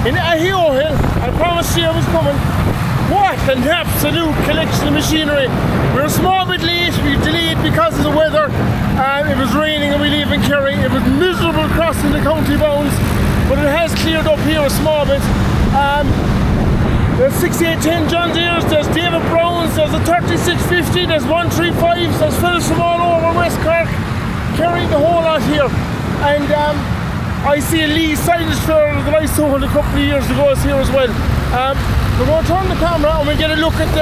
in ahiohill. I promised you I was coming. What an absolute collection of machinery. We're a small bit late, we delayed because of the weather. It was raining and we live in Kerry. It was miserable crossing the county bounds, but it has cleared up here a small bit. There's 6810 John Deere's, there's David Brown's, there's a 3650, there's 135s, there's fellas from all over West Cork, Kerry, the whole lot here. And I see a Lee silage trailer that I sold a couple of years ago is here as well. We're going to turn the camera and we'll get a look at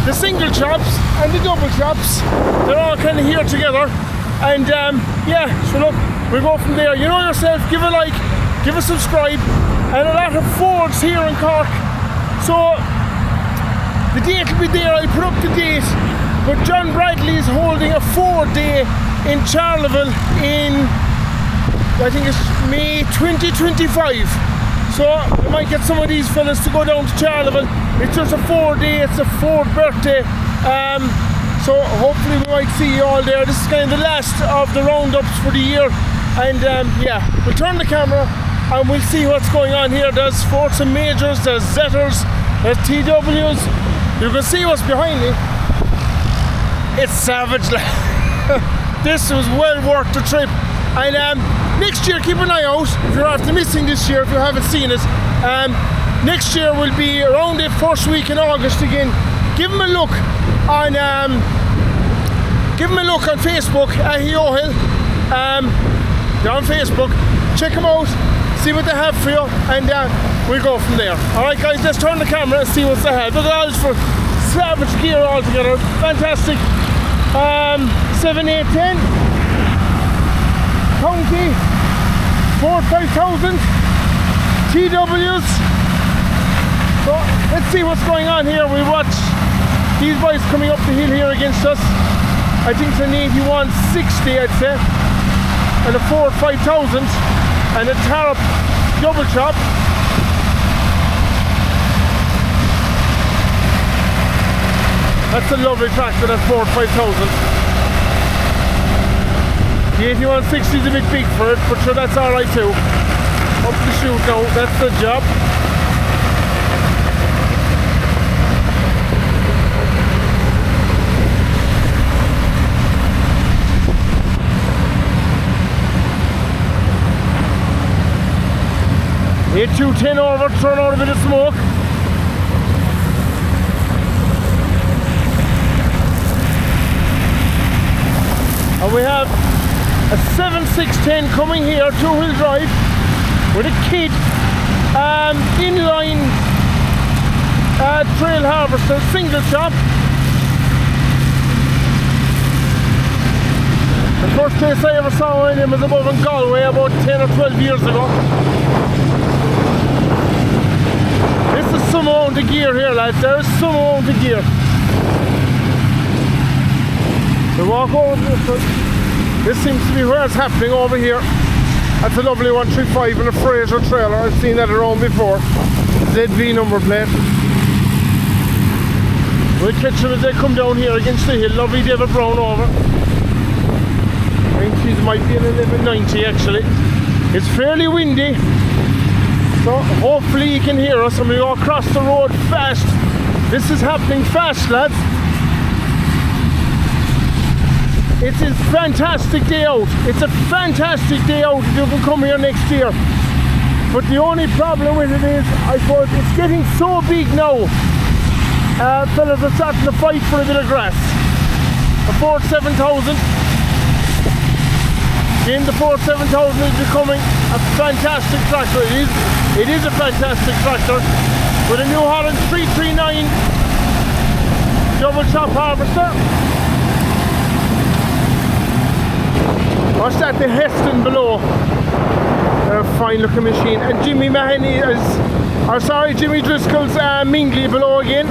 the single chops and the double chops. They're all kind of here together. And yeah, so look, we'll go from there. You know yourself, give a like, give a subscribe, and a lot of Fords here in Cork. So the date will be there, I'll put up the date. But John Bradley is holding a Ford day in Charville in, I think it's May 2025. So we might get some of these fellas to go down to Charville. It's just a Ford day, it's a Ford birthday. So hopefully we might see you all there. This is kind of the last of the roundups for the year. And yeah, we'll turn the camera and we'll see what's going on here. There's Fordson Majors, there's Zetors, there's TWs. You can see what's behind me. It's savage. This was well worth the trip. And next year, keep an eye out if you're after missing this year, if you haven't seen it. Next year will be around the first week in August again. Give them a look on Facebook, ahiohill. They're on Facebook. Check them out, see what they have for you, and we'll go from there. Alright guys, let's turn the camera and see what they have. Look at all this for savage gear altogether. Fantastic. 7, 8, 10 County 4-5000 TWs. So let's see what's going on here. We watch these boys coming up the hill here against us. I think it's an 8160, I'd say, and a 4-5000 and a Tarp double chop. That's a lovely tractor, that 4-5000. The 8160 is a bit big for it, but sure, that's alright too. Up the chute now, that's the job. A210 over, throwing out a bit of smoke. And we have a 7610 coming here, 2-wheel drive, with a kit, inline trail harvester, single chop. The first place I ever saw one of them was above in Galway about 10 or 12 years ago. This is some amount of gear here, lads. There is some amount of gear. We walk over this one. This seems to be where it's happening over here. That's a lovely 135 and a Fraser trailer. I've seen that around before. ZV number plate. We'll catch them as they come down here against the hill. Lovely David Brown over. I think these might be an 1190 actually. It's fairly windy, so hopefully you can hear us and we go across the road fast. This is happening fast, lads. It's a fantastic day out. It's a fantastic day out if you can come here next year. But the only problem with it is, I suppose, it's getting so big now. Fellas are starting to fight for a bit of grass. A Ford 7000. Again, the Ford 7000 is becoming a fantastic tractor. It is a fantastic tractor with a New Holland 339 double chop harvester. Watch that, the Heston below. They're a fine looking machine. And Jimmy Mahoney is, or sorry, Jimmy Driscoll's Mingley below again.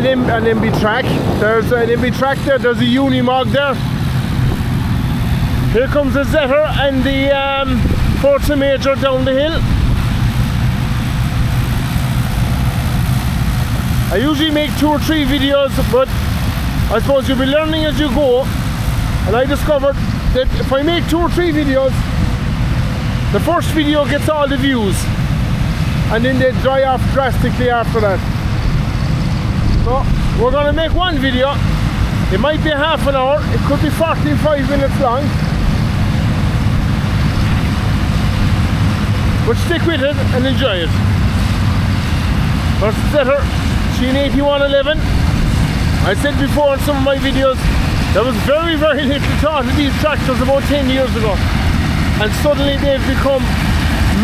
An MB track. There's an MB track there, there's a Unimog there. Here comes the Zetor and the Fordson Major down the hill. I usually make 2 or 3 videos, but I suppose you'll be learning as you go, and I discovered that if I make 2 or 3 videos, The first video gets all the views, and then they dry off drastically after that. So we're going to make one video. It might be half an hour, it could be 45 minutes long, but stick with it and enjoy it. First zetor, Sheen 8111. I said before in some of my videos, there was very little thought of these tractors about 10 years ago, and suddenly they've become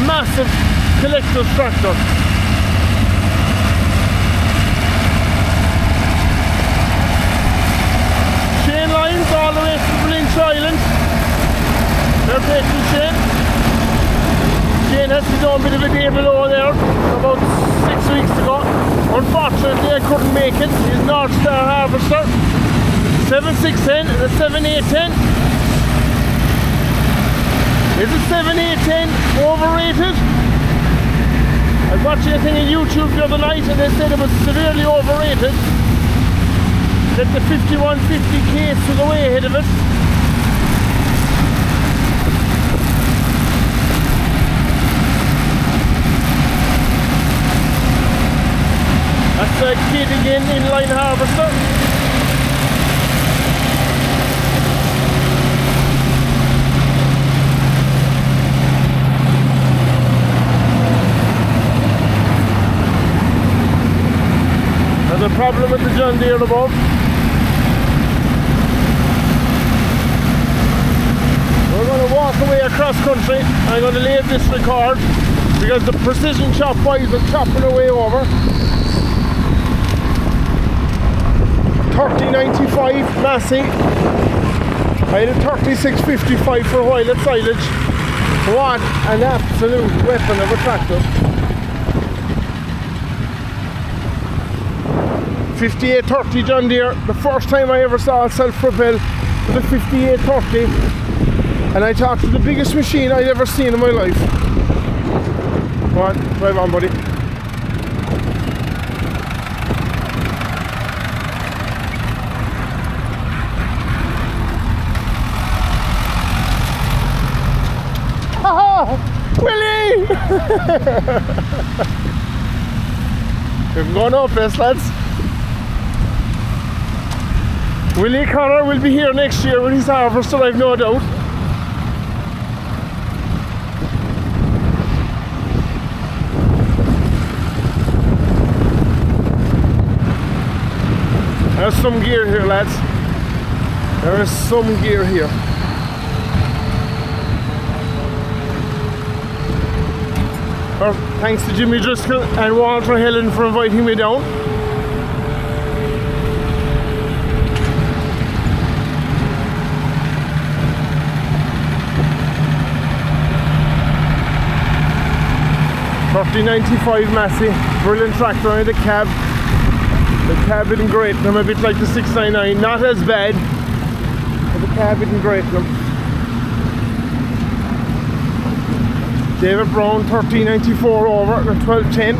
massive collector's tractors. Chain lines all the way from Island. They're taking chain. Chain has to do a bit of a day below there about 6 weeks ago. Unfortunately, I couldn't make it. His North Star harvester, 7610 and a 7810. Is the 7810 overrated? I was watching a thing on YouTube the other night and they said it was severely overrated. That the 5150 case was way ahead of it. That's a kid again, inline harvester. There's a problem with the John Deere above. We're going to walk away across country. I'm going to leave this record because the precision chop boys are chopping away over. 3095 massey. I had a 3655 for a while at silage. What an absolute weapon of a tractor. 5830 John Deere. The first time I ever saw a self-propel was a 5830, and I thought it was the biggest machine I'd ever seen in my life. Come on, drive on, buddy. Willie! We've gone up this, lads. Willie Connor will be here next year with his harvester, I've no doubt. There's some gear here, lads. There is some gear here. Thanks to Jimmy Driscoll and Walter Helen for inviting me down. $30.95 Massey, brilliant tractor on the cab. The cab isn't great, I'm a bit like the 699, not as bad, but the cab isn't great. David Brown, 1394 over, the 1210.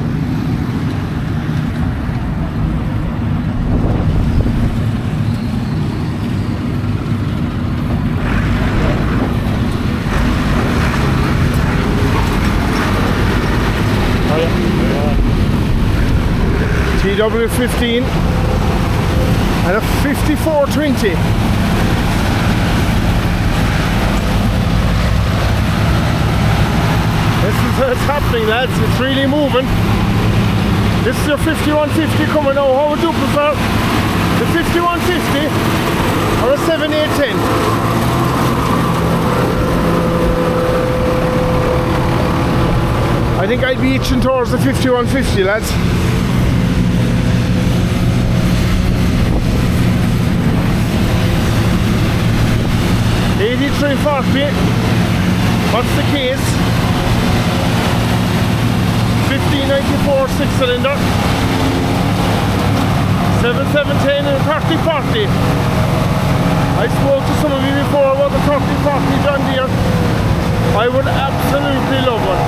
TW15 and a 5420. This is what's happening, lads. It's really moving. This is your 5150 coming now. How would you prefer the 5150 or a 7810? I think I'd be itching towards the 5150, lads. $83.40. What's the case? 1594 6-cylinder, 7710 and 3040. I spoke to some of you before about the 3040 John Deere. I would absolutely love one.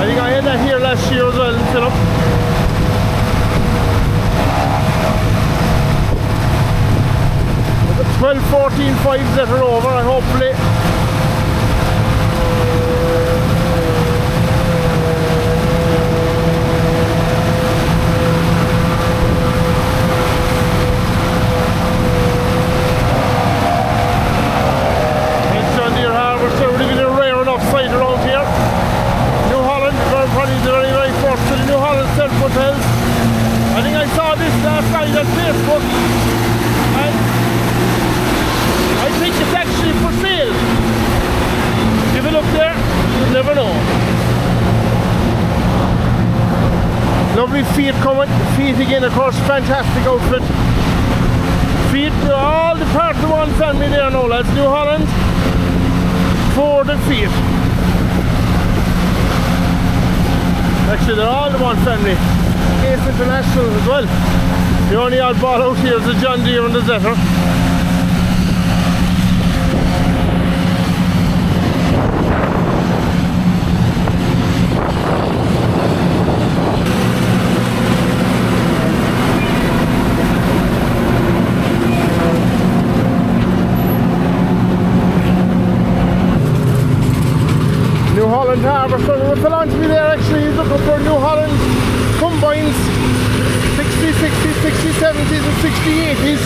I think I had that here last year as well in Phillip. With a 12-14-5 zetor over, I hopefully Fiat coming. Fiat again, of course, fantastic outfit. Fiat, all the part of one family there now, lads. New Holland, Ford and Fiat. Actually, they're all the one family. Case International as well. The only oddball out here is the John Deere and the Zetor. New Holland harvester, there was a launch me there actually. He's looking for New Holland combines, 60s, 60s, 60s, 70s and 60s, 80s.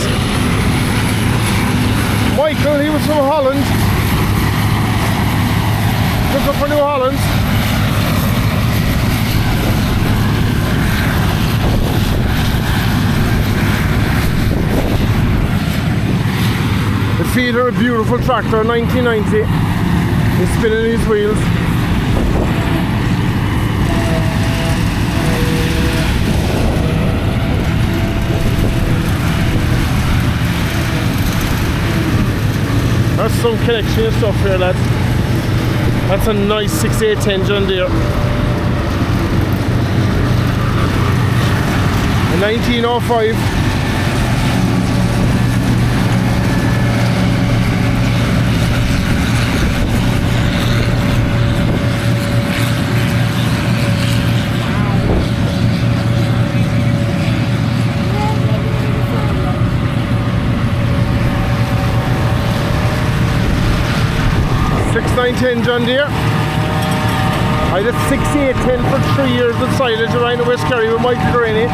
Micheal, he was from Holland. Looking for New Holland. The feeder, a beautiful tractor, 1990. He's spinning his wheels. That's some connection and stuff here, lads. That's a nice 6810 John Deere. A 1905. 6910 John Deere. I did 6810 for 3 years with silage around the West Kerry with Micheal Graney.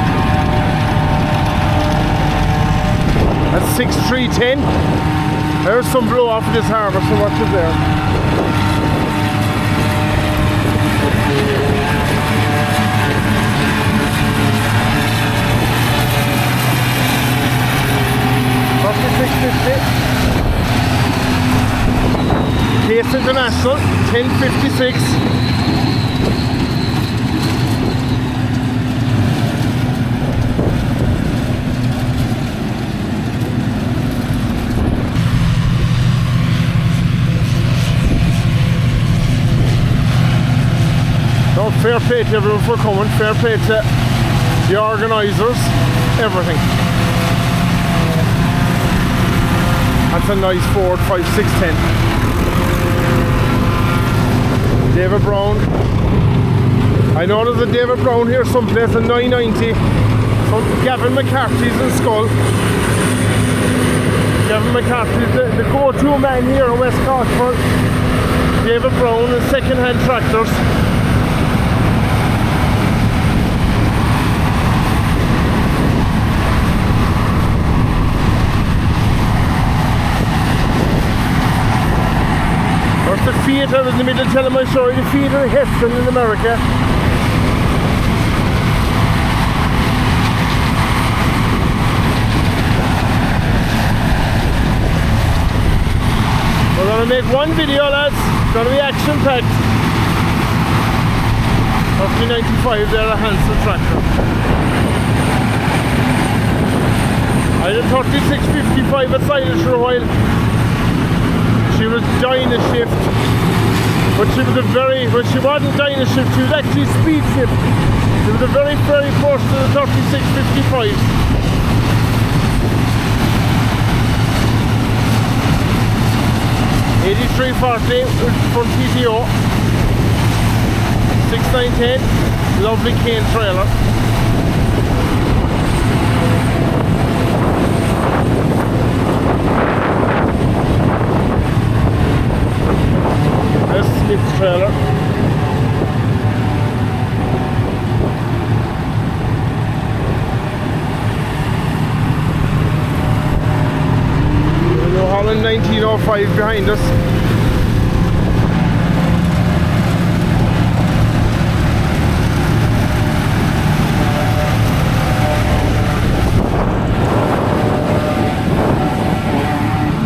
That's 6310. There's some blow off of this harvest, so watch it there. Case International, 1056. No, fair play to everyone for coming, fair play to the organisers, everything. That's a nice Ford 5610. David Brown. I know there's a David Brown here someplace, a 990 from Gavin McCarthy's in Skull. Gavin McCarthy's the go-to man here in West Cork for David Brown and second-hand tractors. The Fiat, I was in the middle telling my story, the Fiat of Heston in America. We're going to make one video, lads. It's going to be action packed. 1995, they're a Hanson tractor. I had a 3655 at silage for a while. She was dying to shift, but she was when she wasn't dying to shift, she was actually speed shift. She was very close to the 3655. $83.40 from PTO. 6910, lovely cane trailer. Skip trailer. New Holland 1905 behind us.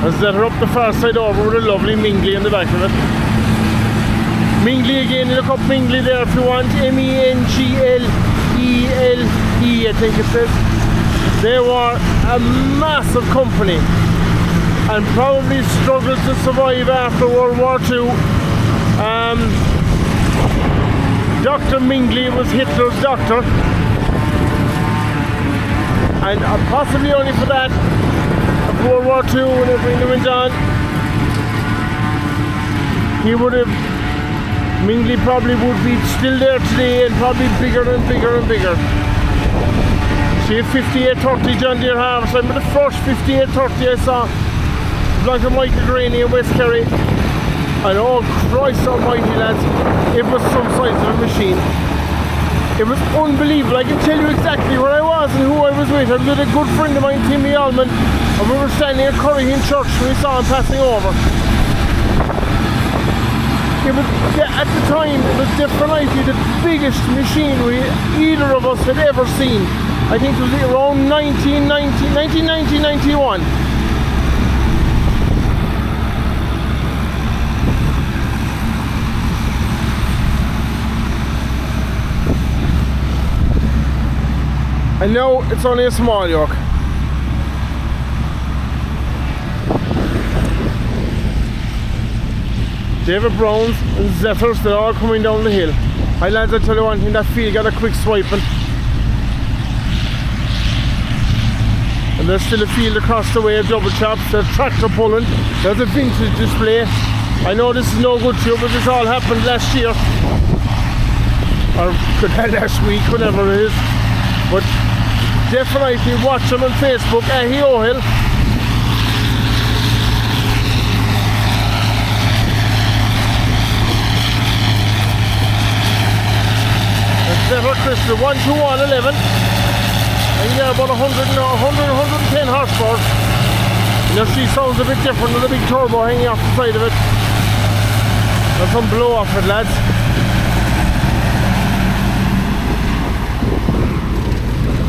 As they're up the far side over with a lovely Mingley in the back of it. Mingley again, look up Mingley there if you want, M-E-N-G-L-E-L I think it says. They were a massive company and probably struggled to survive after World War II. Dr. Mengele was Hitler's doctor, and possibly only for that, of World War II, when everything went on, Mengele probably would be still there today and probably bigger and bigger and bigger. She had 5830 John Deere harvester. I remember the first 5830 I saw, like a Michael Graney in West Kerry. And oh Christ almighty, lads, it was some size of a machine. It was unbelievable. I can tell you exactly where I was and who I was with. I was with a good friend of mine, Timmy Allman, and we were standing at Curryhill Church when we saw him passing over. It was, at the time, it was definitely the biggest machinery either of us had ever seen. I think it was around 1990-91. And now it's only a small yoke. David Browns and Zetors, they're all coming down the hill. Hi lads, I tell you one thing, that field got a quick swiping. And there's still a field across the way of double chops. There's tractor pulling. There's a vintage display. I know this is no good to you, but this all happened last year. Or could have last week, whatever it is. But definitely watch them on Facebook, ahiohill. Zetor Crystal 12111, and you got about 110 horsepower. You know, she sounds a bit different with a big turbo hanging off the side of it. There's some blow off it, lads.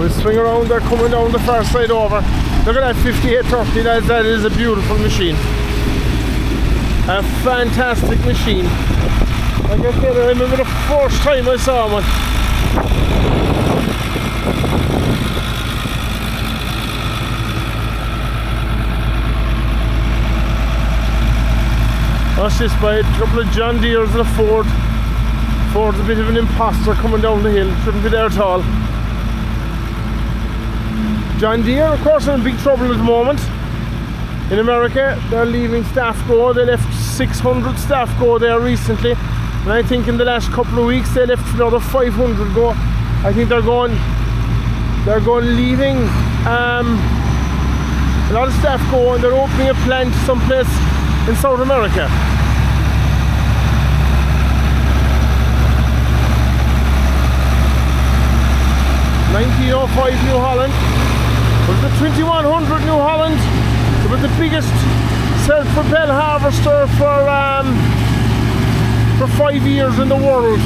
We'll swing around, they're coming down the far side over. Look at that 5830, lads, that is a beautiful machine. A fantastic machine. Like I said, I remember the first time I saw one. Watch this by a couple of John Deeres and a Ford. Ford's a bit of an imposter coming down the hill, shouldn't be there at all. John Deere, of course, are in big trouble at the moment. In America, they're leaving staff go. They left 600 staff go there recently. And I think in the last couple of weeks they left another 500 go. I think they're going leaving a lot of staff go, and they're opening a plant someplace in South America. $1905 New Holland. It was the 2100 New Holland. It was the biggest self-propelled harvester for 5 years in the world.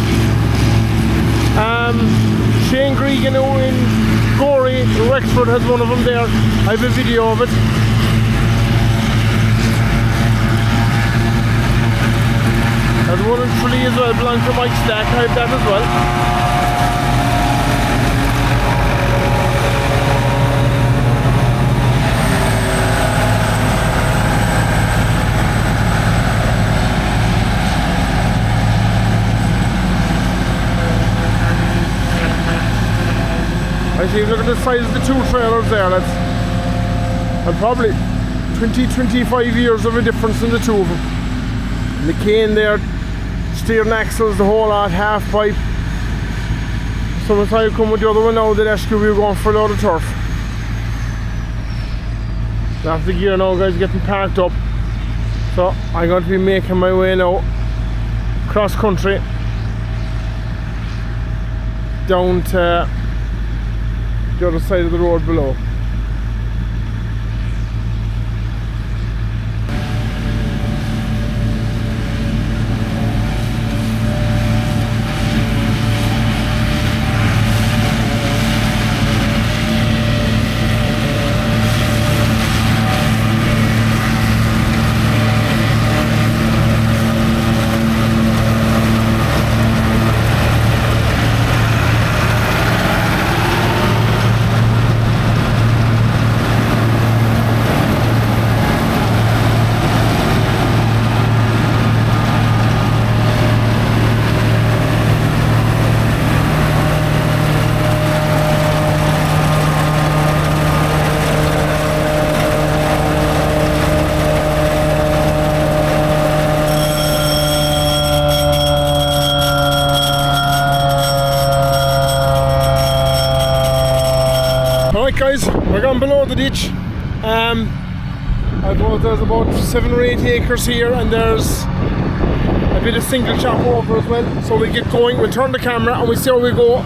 Shane Gregan in Gorey, Wexford, has one of them there. I have a video of it. There's one in Tralee as well, belongs to Mike Stack. I have that as well. I see, look at the size of the two trailers there, lads. And probably 20-25 years of a difference in the two of them. And the cane there, steering axles, the whole lot, half pipe. So once I come with the other one now, the SQ, we're going for a load of turf. That's the gear now, guys, getting parked up. So I'm going to be making my way now cross country down to the other side of the road below. guys, we're going below the ditch. I suppose there's about 7 or 8 acres here, and there's a bit of single chop over as well. So we'll get going, we'll turn the camera and we'll see how we go.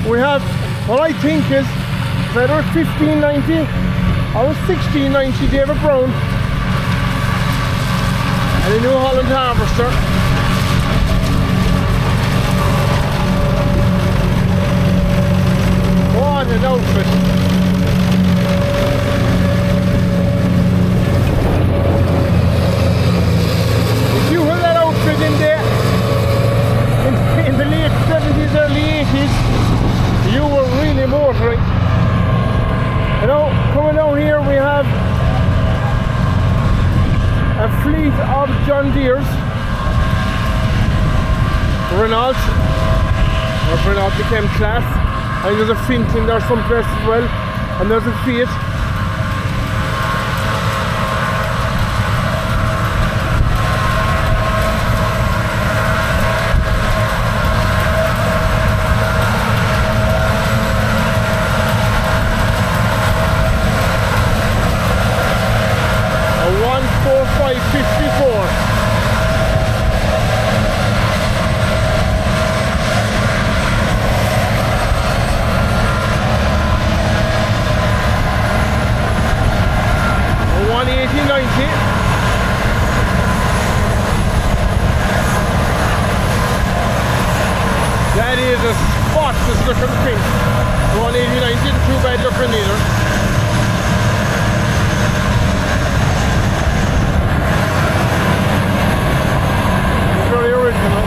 We have what I think is either 1590 or 1690 David Brown and a New Holland harvester. What an outfit! If you had that outfit in there in the late 70s, early 80s, you were really motoring. You know, coming down here we have a fleet of John Deere's, Renault, or Renault became class. I think there's a Fint in there someplace as well, and there's a Fiat. A 14554. That is a spotless looking thing. 189 didn't too bad looking either. It's very original.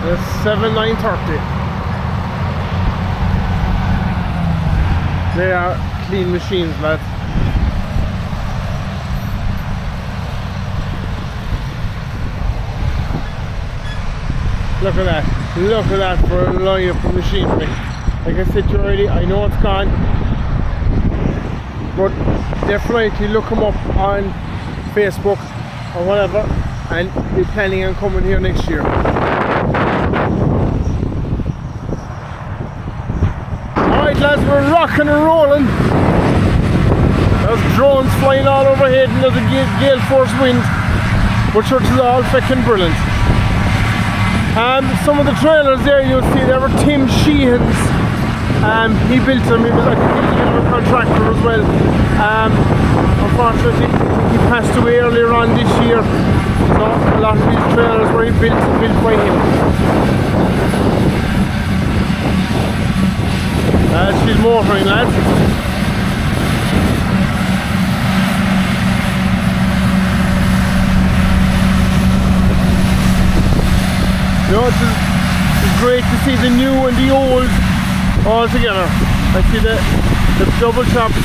It's 7930. They are clean machines, lads. Look at that. Look at that for a line-up of machinery. Like I said to you already, I know it's gone, but definitely look them up on Facebook or whatever and be planning on coming here next year. Alright lads, we're rocking and rolling. There's drones flying all overhead and there's a gale force wind, which are all fucking brilliant. Some of the trailers there you'll see they were Tim Sheehan's. He built them, he was like a contractor as well. Unfortunately he passed away earlier on this year, so a lot of these trailers were built by him. She's motoring, lads. You know, it's great to see the new and the old all together. I see the double chops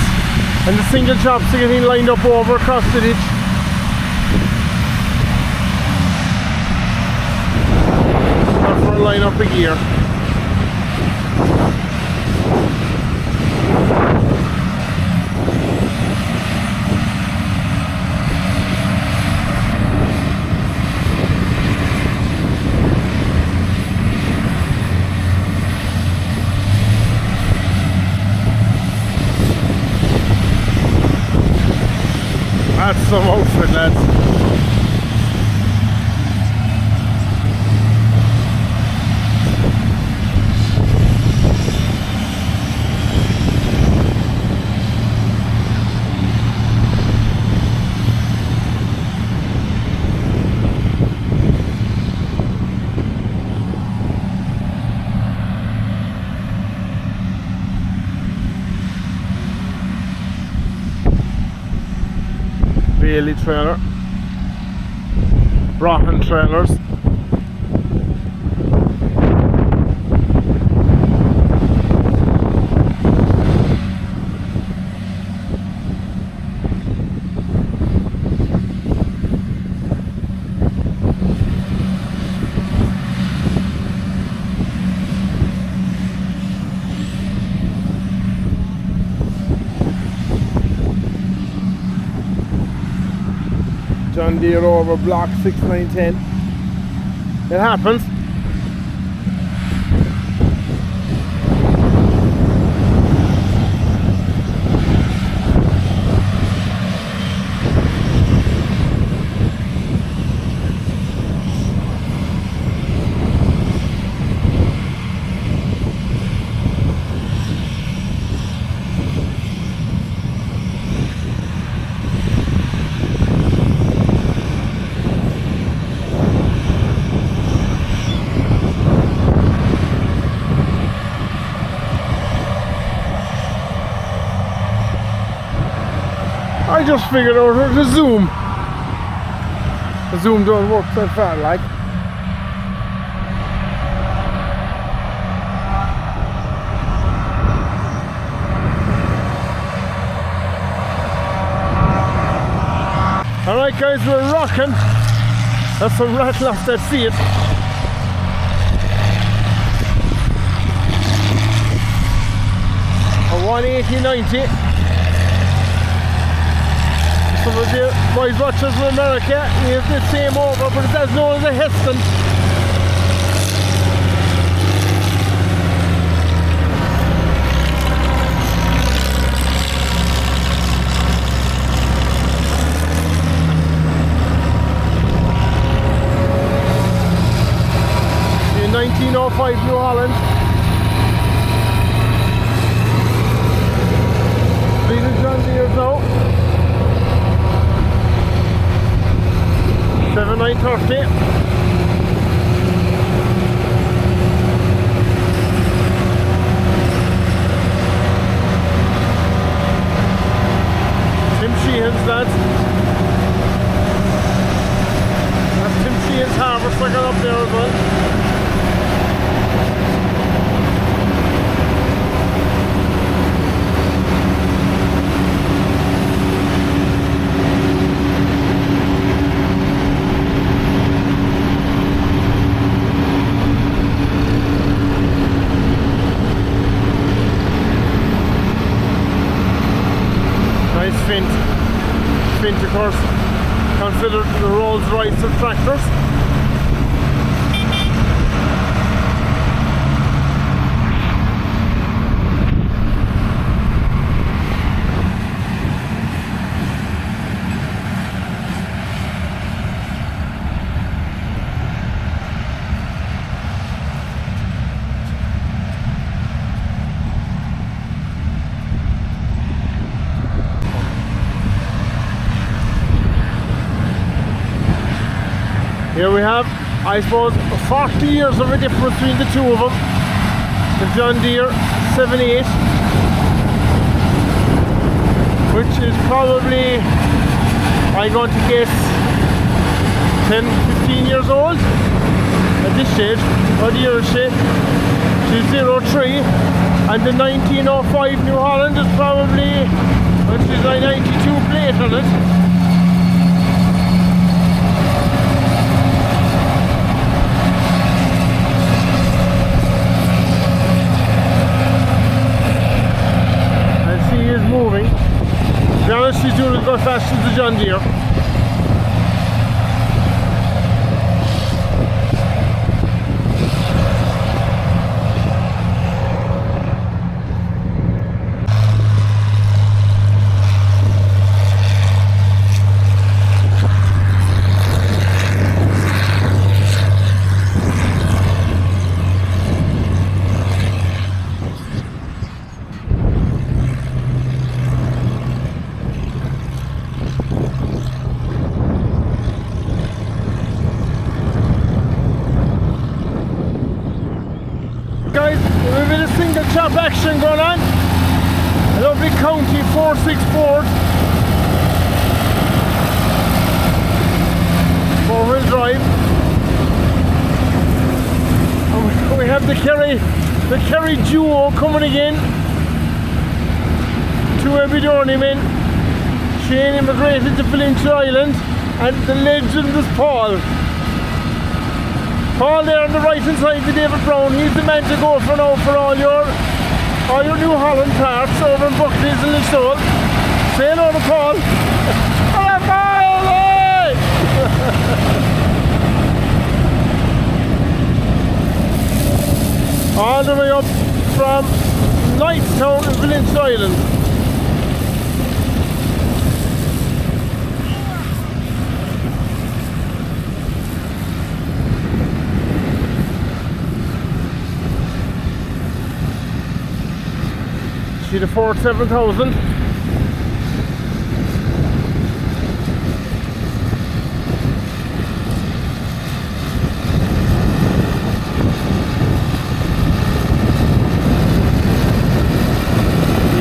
and the single chops are getting lined up over across the ditch. Not for a line up a gear. That's some outfit, lads. Bailey trailer, Broughton trailers. John Deere over block 6910. It happens. I just figured out how to zoom. The zoom don't work so far, like. Alright guys, we're rocking. That's some rattle off that seat. A 180/90. Some of you boys watchers from America use the same over, but it's as known as a Heston. In 1905 New Holland. These are John Deere's now. 7930. Tim Sheehan's lads. That's Tim Sheehan's harvest I got up there as well. Fint, of course, considered the Rolls Royce of tractors. Here we have, I suppose, 40 years of a difference between the two of them. The John Deere 78, which is probably, I'm going to guess, 10-15 years old at this stage, or the year shape. She's 03, and the 1905 New Holland is probably, which is a 92 plate on it. Moving. To be honest, she's doing it as fast as the John Deere. Guys, we've a bit of single chop action going on. A lovely County 4/6 Ford. 4-wheel drive. And we have the Kerry duo coming again. Two heavy journeymen. Shane immigrated to Valentia Island, and the legend is Paul. Paul there on the right hand side to David Brown. He's the man to go for now for all your New Holland parts over in Buckley's and Listowel. Say hello to Paul. Hello Paul! Hey! All the way up from Knightstown in Valentia Island. See the Ford 7000.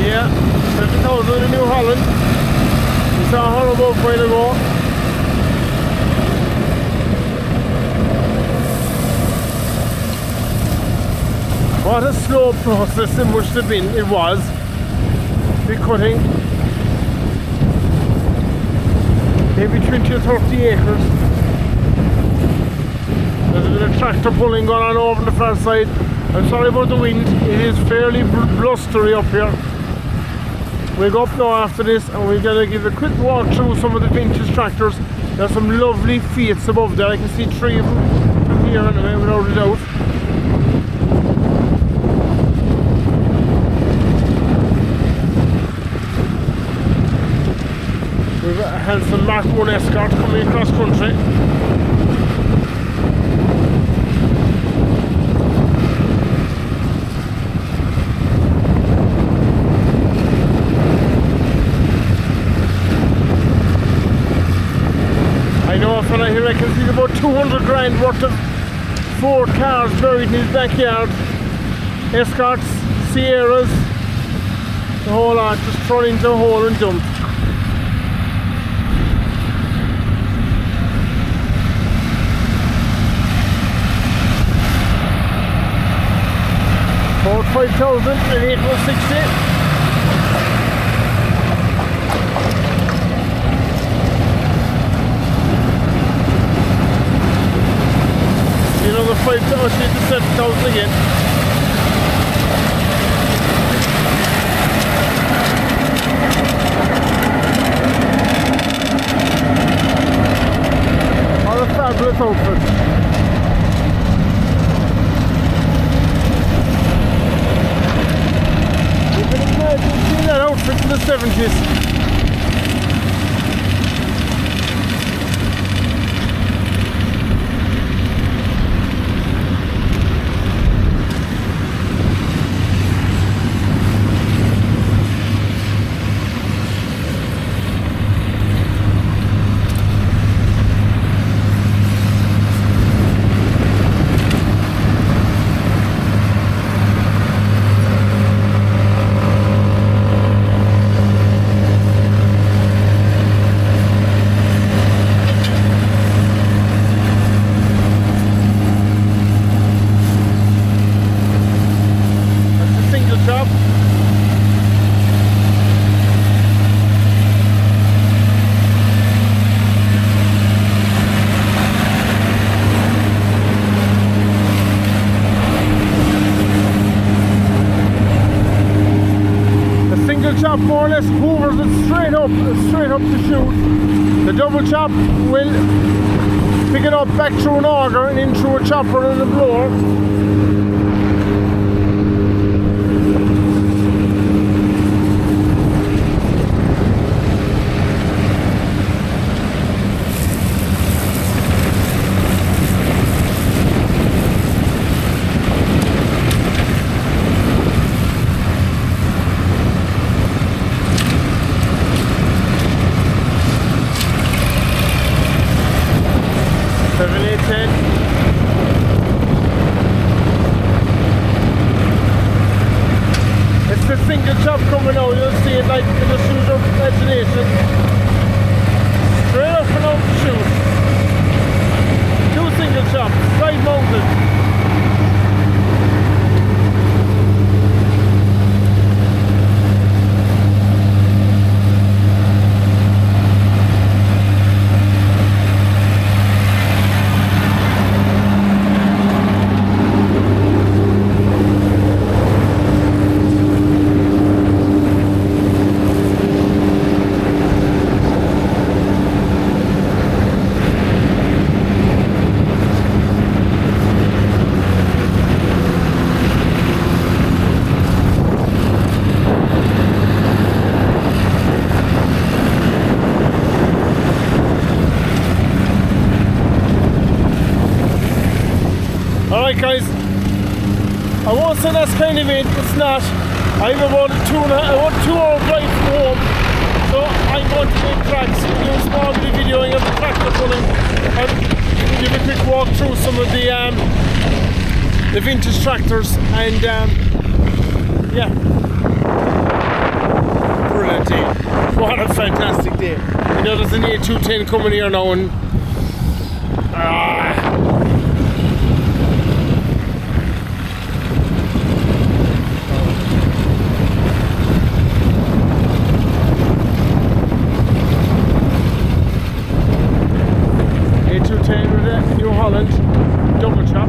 Yeah, 7000 in New Holland. We saw Holland a while ago. What a slow process it must have been. It was. Big cutting, maybe 20 or 30 acres. There's a bit of tractor pulling going on over on the far side. I'm sorry about the wind, it is fairly blustery up here. We'll go up now after this and we're going to give a quick walk through some of the vintage tractors. There's some lovely Fiats above there. I can see 3 of them from here anyway, without a doubt. We've got a handsome Mark 1 Escort coming across country. I know a fella here reckons he's about 200 grand worth of Ford cars buried in his backyard. Escorts, Sierras, the whole lot just thrown into a hole and dumped. Ford 5000 and 8160. Another 5000 to 7000 again. What a fabulous outfit. I've seen that outfit in the 70s. Chop more or less hoovers it straight up the chute. The double chop will pick it up back through an auger and in through a chopper and a blower. Single chop coming out, you'll see it like in the shoot of imagination. Straight up and out the chute. single chop, side mounted. Alright guys, I won't say that's kind of it, it's not. I have about a 2-hour drive from home, so I'm going to make tracks, do a small bit of videoing of the tractor pulling and give a quick walk through some of the vintage tractors and yeah, brilliant day. What a fantastic day. You know there's an A210 coming here now and New Holland double chop.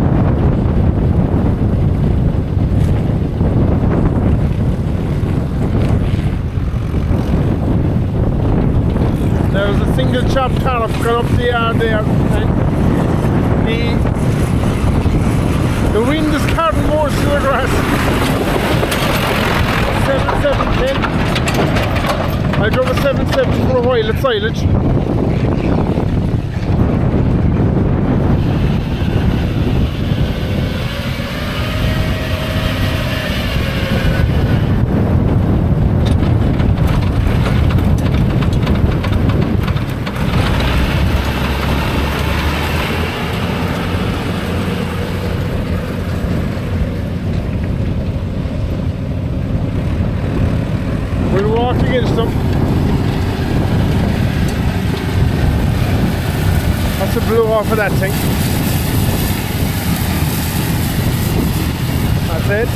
There's a single chop tariff going up the yard there, and the wind is carrying more to the grass. 7.710. I drove a 7.7 for a while at silage. Against them. That's the blow off of that thing. That's it.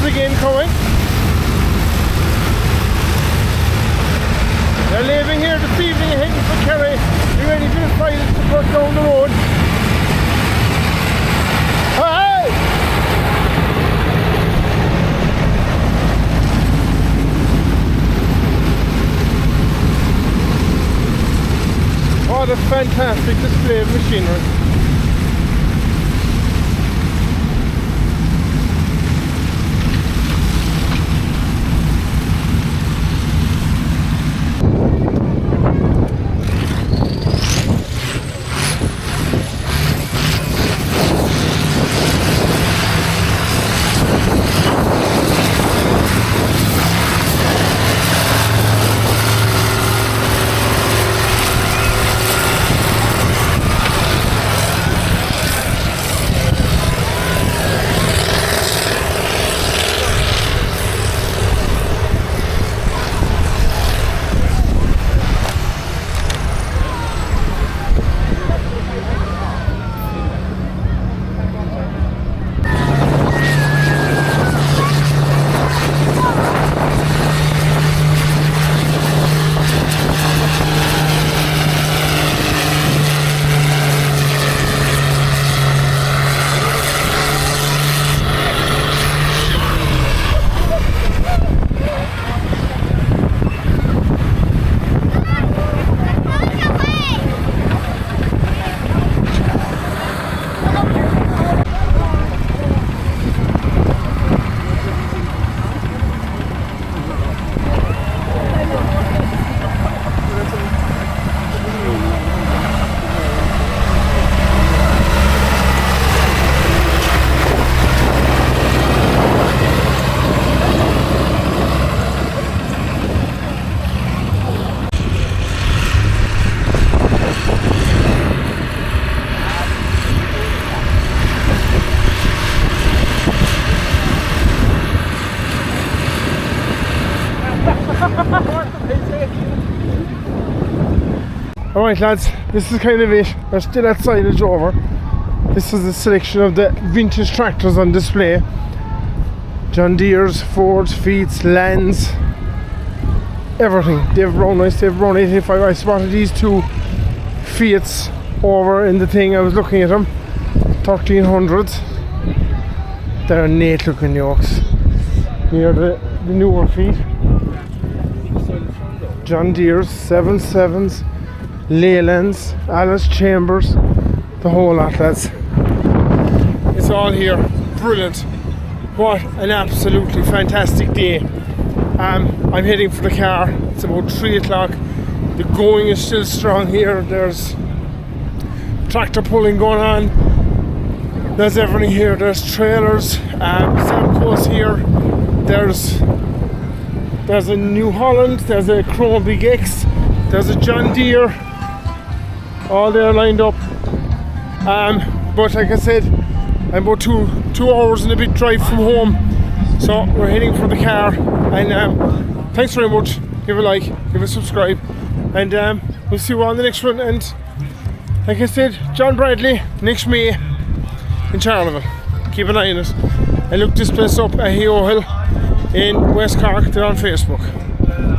Again coming. They're leaving here this evening heading for Kerry. Be ready for the file to put down the road. Hey! What a fantastic display of machinery. Alright lads, this is kind of it. We're still at silage over. This is a selection of the vintage tractors on display. John Deere's, Fords, Fiats, Lands, everything. Dave Brown 885. I spotted these two Fiats over in the thing. I was looking at them. 1300s. They're neat looking yokes. Near the newer feet. John Deere's, 7.7s, Leylands, Alice Chambers, the whole lot lads. It's all here. Brilliant. What an absolutely fantastic day. I'm heading for the car. It's about 3 o'clock. The going is still strong here. There's tractor pulling going on. There's everything here. There's trailers. Samco's here. There's a New Holland. There's a Chrome Big X. There's a John Deere. All there lined up. But like I said, I'm about two hours and a bit drive from home, so we're heading for the car. And thanks very much. Give a like, give a subscribe, and we'll see you on the next one. And like I said, John Bradley next May in Charville. Keep an eye on it. And look this place up, ahiohill in West Cork. They're on Facebook.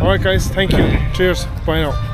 Alright guys, thank you. Cheers. Bye now.